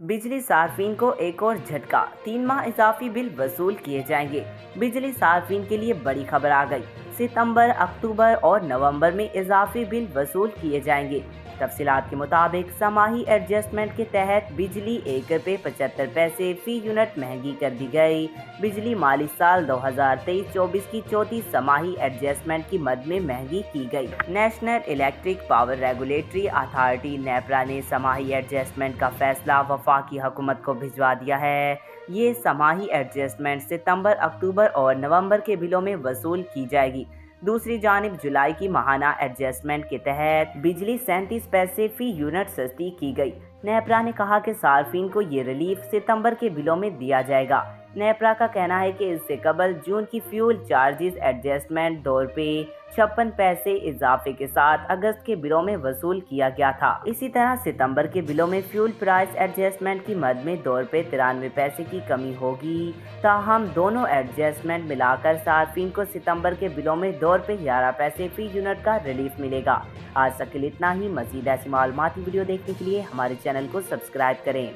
बिजली सार्फिन को एक और झटका, 3 माह इजाफी बिल वसूल किए जाएंगे। बिजली सार्फिन के लिए बड़ी खबर आ गई। सितंबर, अक्टूबर और नवंबर में इजाफी बिल वसूल किए जाएंगे। तफसीलात के मुताबिक समाही एडजस्टमेंट के तहत बिजली 1 रुपये 75 पैसे फी यूनिट महंगी कर दी गई। बिजली माली साल 2023-24 की चौथी समाही एडजस्टमेंट की मद में महंगी की गई। National electric power regulatory authority NEPRA ने समाही एडजस्टमेंट का फैसला वफाकी हुकूमत को भिजवा दिया है। ये समाही एडजस्टमेंट सितंबर, अक्टूबर और नवंबर के बिलों में वसूल की जाएगी। दूसरी जानिब जुलाई की माहाना एडजस्टमेंट के तहत बिजली 37 पैसे फी यूनिट सस्ती की गई। नेपरा ने कहा कि सार्फिन को ये रिलीफ सितंबर के बिलों में दिया जाएगा। नेपरा का कहना है कि इससे कबल जून की फ्यूल चार्जेस एडजस्टमेंट ₹2.56 इजाफे के साथ अगस्त के बिलों में वसूल किया गया था। इसी तरह सितंबर के बिलों में फ्यूल प्राइस एडजस्टमेंट की मद में ₹2.93 की कमी होगी। ताहम दोनों एडजस्टमेंट मिलाकर सार्फिन को सितंबर के बिलों में ₹2.11 फी यूनिट का रिलीफ मिलेगा। आज तक के लिए इतना ही। मज़ीद ऐसी मालूमाती वीडियो देखने के लिए हमारे चैनल को सब्सक्राइब करें।